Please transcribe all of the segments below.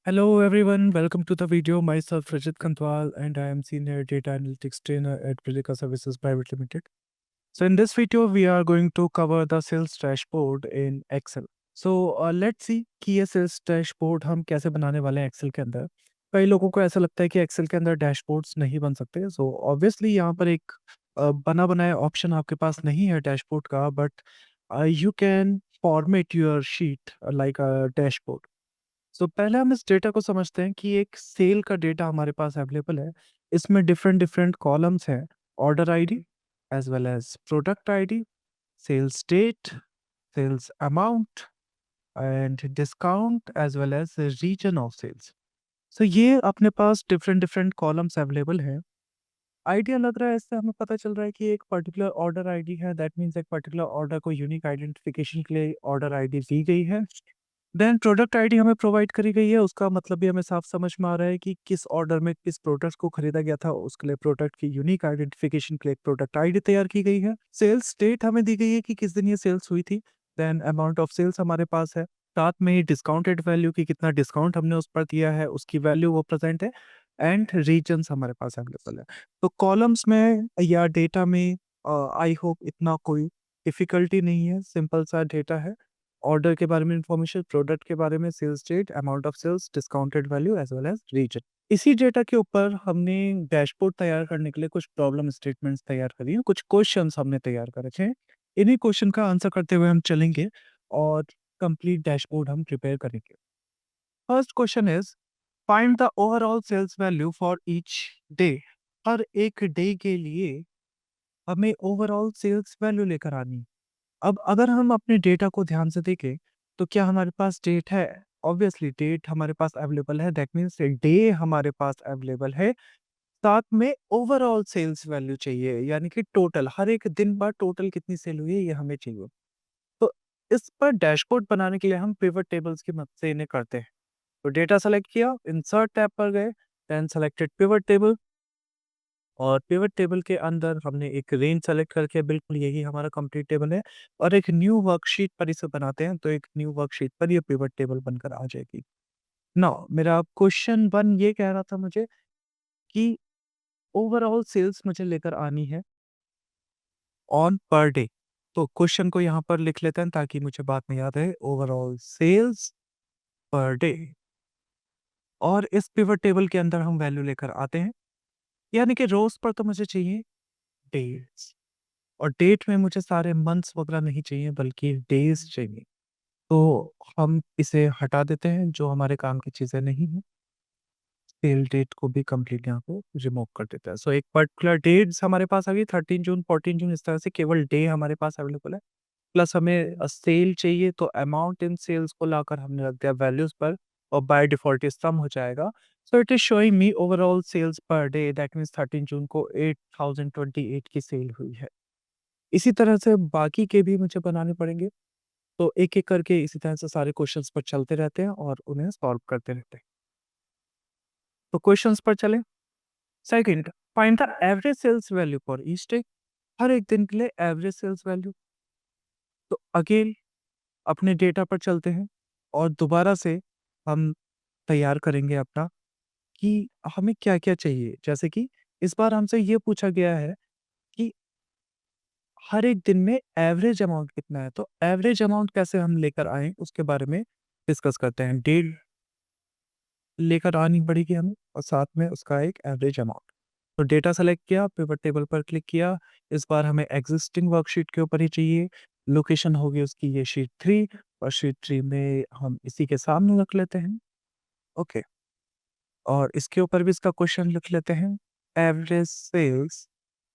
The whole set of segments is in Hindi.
Hello everyone, welcome to the video. Myself Rajat Kantwal and I am Senior Data Analytics Trainer at Brilica Services Private Limited. So in this video, we are going to cover the sales dashboard in Excel. So let's see कि ये sales dashboard हम कैसे बनाने वाले हैं Excel के अंदर. कई लोगों को ऐसा लगता है कि Excel के अंदर डैशबोर्ड्स नहीं बन सकते. So obviously यहाँ पर एक बना बनाया ऑप्शन आपके पास नहीं है डैशबोर्ड का, but you can format your sheet like a dashboard. सो पहले हम इस डेटा को समझते हैं कि एक सेल का डेटा हमारे पास अवेलेबल है। इसमें डिफरेंट डिफरेंट कॉलम्स हैं, order ID as well as product ID, sales date, sales amount and discount as well as region of sales. So ये अपने पास डिफरेंट डिफरेंट कॉलम्स अवेलेबल हैं। आइडिया लग रहा है, इससे हमें पता चल रहा है कि एक पर्टिकुलर ऑर्डर आईडी है, दैट मीन्स एक पर्टिकुलर ऑर्डर को यूनिक आइडेंटिफिकेशन के लिए ऑर्डर आईडी दी गई है। देन प्रोडक्ट आईडी हमें प्रोवाइड करी गई है, उसका मतलब भी हमें साफ समझ में आ रहा है कि किस ऑर्डर में किस प्रोडक्ट को खरीदा गया था, उसके लिए प्रोडक्ट की यूनिक आइडेंटिफिकेशन के लिए प्रोडक्ट आईडी तैयार की गई है। सेल्स डेट हमें दी गई है कि किस दिन ये सेल्स हुई थी। देन अमाउंट ऑफ सेल्स हमारे पास है, साथ में डिस्काउंटेड वैल्यू की कितना डिस्काउंट हमने उस पर दिया है उसकी वैल्यू वो प्रेजेंट है। एंड रीजन्स हमारे पास अवेलेबल है। तो कॉलम्स में या डेटा में आई होप इतना कोई डिफिकल्टी नहीं है, सिंपल सा डेटा है। ऑर्डर के बारे में इंफॉर्मेशन, प्रोडक्ट के बारे में, sales date, amount of sales, discounted value as well as region. इसी डेटा के ऊपर हमने डैशबोर्ड तैयार करने के लिए कुछ प्रॉब्लम स्टेटमेंट्स तैयार करी हैं, कुछ क्वेश्चंस हमने तैयार कर रखे हैं। इन्हीं क्वेश्चन का आंसर करते हुए हम चलेंगे और कंप्लीट डैशबोर्ड हम प्रिपेयर करेंगे। First question is find the overall sales value for each day. हर एक डे के लिए हमें ओवरऑल सेल्स वैल्यू लेकर आनी है। अब अगर हम अपने डेटा को ध्यान से देखें, तो क्या हमारे पास डेट है? ऑब्वियसली डेट हमारे पास अवेलेबल है, दैट मीन्स डे हमारे पास अवेलेबल है। साथ में ओवरऑल सेल्स वैल्यू चाहिए, यानी कि टोटल हर एक दिन बाद टोटल कितनी सेल हुई है ये हमें चाहिए। तो इस पर डैशबोर्ड बनाने के लिए हम पिवट टेबल्स की मदद से इन्हें करते हैं। तो डेटा सेलेक्ट किया, इंसर्ट टैब पर गए, देन सेलेक्टेड पिवट टेबल, और पिवट टेबल के अंदर हमने एक रेंज सेलेक्ट करके, बिल्कुल यही हमारा कंप्लीट टेबल है, और एक न्यू वर्कशीट पर इसे बनाते हैं, तो एक न्यू वर्कशीट पर ये पिवट टेबल बनकर आ जाएगी। नाउ मेरा क्वेश्चन वन ये कह रहा था मुझे कि ओवरऑल सेल्स मुझे लेकर आनी है ऑन पर डे। तो क्वेश्चन को यहाँ पर लिख लेते हैं ताकि मुझे बाद में याद है, ओवरऑल सेल्स पर डे। और इस पिवट टेबल के अंदर हम वैल्यू लेकर आते हैं, यानी कि रोज पर तो मुझे चाहिए डेट्स, और डेट में मुझे सारे मंथ्स वगैरह नहीं चाहिए बल्कि डेज चाहिए। तो हम इसे हटा देते हैं, जो हमारे काम की चीज़ें नहीं हैं। सेल डेट को भी कंप्लीट यहाँ पे रिमूव कर देते हैं। सो एक पर्टिकुलर डेट्स हमारे पास आ गई, 13 जून, 14 जून, इस तरह से केवल डे हमारे पास अवेलेबल है। प्लस हमें सेल चाहिए, तो अमाउंट इन सेल्स को लाकर हमने रख दिया वैल्यूज़ पर, और बाय डिफ़ॉल्ट ये सम हो जाएगा। So it is showing me overall sales per day, that means 13 June को 8028 की सेल हुई है। इसी तरह से बाकी के भी मुझे बनाने पड़ेंगे। तो एक-एक करके इसी तरह से सारे क्वेश्चंस पर चलते रहते हैं और उन्हें सॉल्व करते रहते हैं। तो क्वेश्चंस पर चलें। Second, find the average sales value for each day. हर एक दिन के लिए एवरेज सेल्स वैल्यू। तो अगेन अपने डेटा पर चलते हैं और दोबारा से हम तैयार करेंगे अपना कि हमें क्या-क्या चाहिए। जैसे कि इस बार हमसे ये पूछा गया है कि हर एक दिन में एवरेज अमाउंट कितना है, तो एवरेज अमाउंट कैसे हम लेकर आएँ उसके बारे में डिस्कस करते हैं। डे लेकर आनी पड़ेगी हमें और साथ में उसका एक एवरेज अमाउंट। तो डेटा सेलेक्ट किया, पिवट टेबल पर क्लिक किया। इस बार हमें एग्जिस्टिंग वर्कशीट के ऊपर ही चाहिए। लोकेशन होगी उसकी ये शीट 3, और शीट 3 में हम इसी के सामने रख लेते हैं। ओके, और इसके ऊपर भी इसका क्वेश्चन लिख लेते हैं, average sales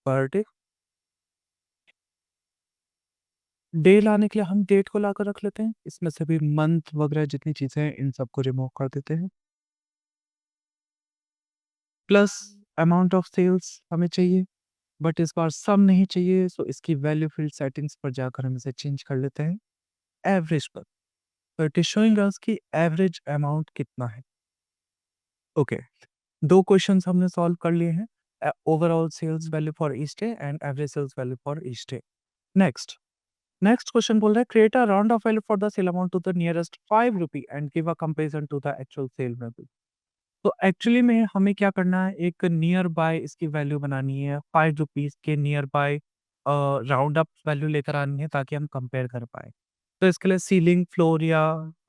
per day. Day लाने के लिए हम डेट को लाकर रख लेते हैं। इसमें से भी मंथ वगैरह जितनी चीज़ें हैं इन सबको रिमूव कर देते हैं। प्लस अमाउंट ऑफ सेल्स हमें चाहिए, बट इस बार सम नहीं चाहिए, सो इसकी वैल्यू फील्ड सेटिंग्स पर जाकर हम इसे चेंज कर लेते हैं एवरेज पर। तो इट इज शोइंग अस कि एवरेज अमाउंट कितना है। ओके, दो क्वेश्चंस हमने सॉल्व कर लिए हैं, overall sales value for each day and average sales value for each day. Next, next question बोल रहा है create a round off value for the sale amount to the nearest 5 rupee and give a comparison to the actual sale value. तो एक्चुअली में हमें क्या करना है, एक नियर बाय इसकी वैल्यू बनानी है, 5 रुपीज़ के near by round up value लेकर आनी है ताकि हम कंपेयर कर पाएँ। तो इसके लिए सीलिंग, फ्लोर या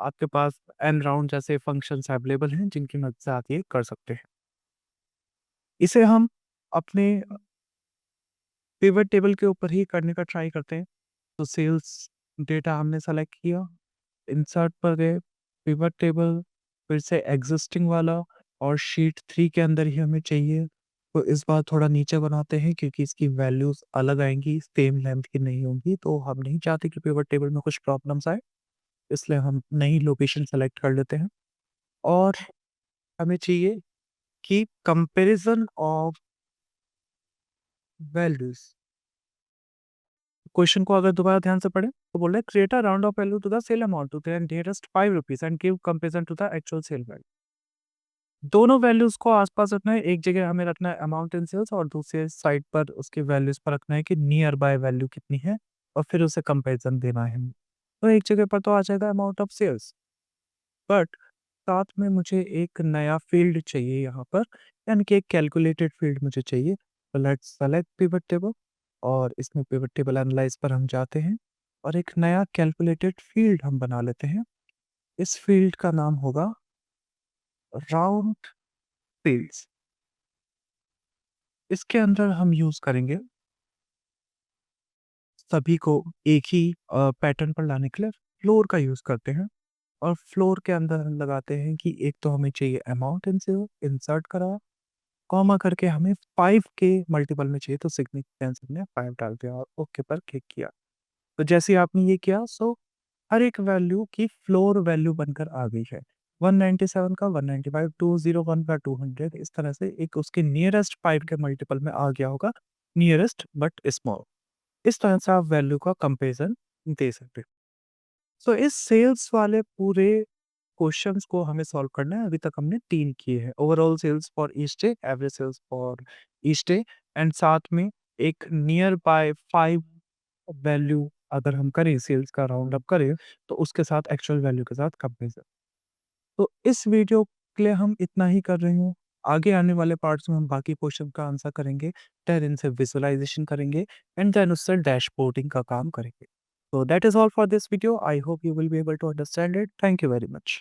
आपके पास एंड राउंड जैसे फंक्शंस अवेलेबल हैं जिनकी मदद से आप ये कर सकते हैं। इसे हम अपने पिवट टेबल के ऊपर ही करने का ट्राई करते हैं। तो सेल्स डेटा हमने सेलेक्ट किया, इंसर्ट पर गए, पिवट टेबल, फिर से एग्जिस्टिंग वाला और शीट 3 के अंदर ही हमें चाहिए। तो इस बार थोड़ा नीचे बनाते हैं क्योंकि इसकी वैल्यूज़ अलग आएँगी, सेम लेंथ की नहीं होंगी, तो हम नहीं चाहते कि पिवट टेबल में कुछ प्रॉब्लम्स आए, इसलिए हम नई लोकेशन सेलेक्ट कर लेते हैं। और हमें चाहिए कि कंपैरिज़न ऑफ वैल्यूज़। क्वेश्चन को अगर दोबारा ध्यान से पढ़ें तो बोल रहे हैं create a round off value to the sale amount to the nearest 5 rupees and give comparison to the actual sale value. दोनों वैल्यूज को आसपास रखना है, एक जगह हमें रखना है अमाउंट इन सेल्स और दूसरे साइड पर उसके वैल्यूज पर रखना है कि नियर बाय वैल्यू कितनी है और फिर उसे कंपैरिजन देना है। तो एक जगह पर तो आ जाएगा अमाउंट ऑफ सेल्स, बट साथ में मुझे एक नया फील्ड चाहिए यहाँ पर, यानी कि एक कैलकुलेटेड फील्ड मुझे चाहिए। तो लेट्स सेलेक्ट पिवट टेबल और इसमें पिवट टेबल एनालाइज पर हम जाते हैं और एक नया कैलकुलेटेड फील्ड हम बना लेते हैं। इस फील्ड का नाम होगा राउंड सेल्स। इसके अंदर हम यूज करेंगे सभी को एक ही पैटर्न पर लाने के लिए फ्लोर का यूज करते हैं। और फ्लोर के अंदर हम लगाते हैं कि एक तो हमें चाहिए अमाउंट इनसे इंसर्ट करा, कॉमा करके हमें 5 के मल्टीपल में चाहिए, तो सिग्निफिकेंस हमने 5 डाल दिया और ओके पर क्लिक किया। तो जैसे ही आपने ये किया, सो हर एक वैल्यू की फ्लोर वैल्यू बनकर आ गई है। 197 का 195, 201 का 200, इस तरह से एक उसके नियरेस्ट 5 के मल्टीपल में आ गया होगा, नियरेस्ट बट स्मॉल। इस तरह से आप वैल्यू का कंपेरिजन दे सकते हो। सो इस सेल्स वाले पूरे क्वेश्चंस को हमें सॉल्व करना है। अभी तक हमने 3 किए हैं, overall sales for each day, average sales for each day and साथ में एक नियर बाय 5 वैल्यू अगर हम करें, सेल्स का राउंड अप करें, तो उसके साथ एक्चुअल वैल्यू के साथ कंपेरिजन। तो इस वीडियो के लिए हम इतना ही कर रहे हूँ। आगे आने वाले पार्ट्स में हम बाकी क्वेश्चन का आंसर करेंगे, फिर इनसे विजुअलाइजेशन करेंगे एंड देन उससे डैशबोर्डिंग का काम करेंगे। So that is all for this video. I hope you will be able to understand it. Thank you very much.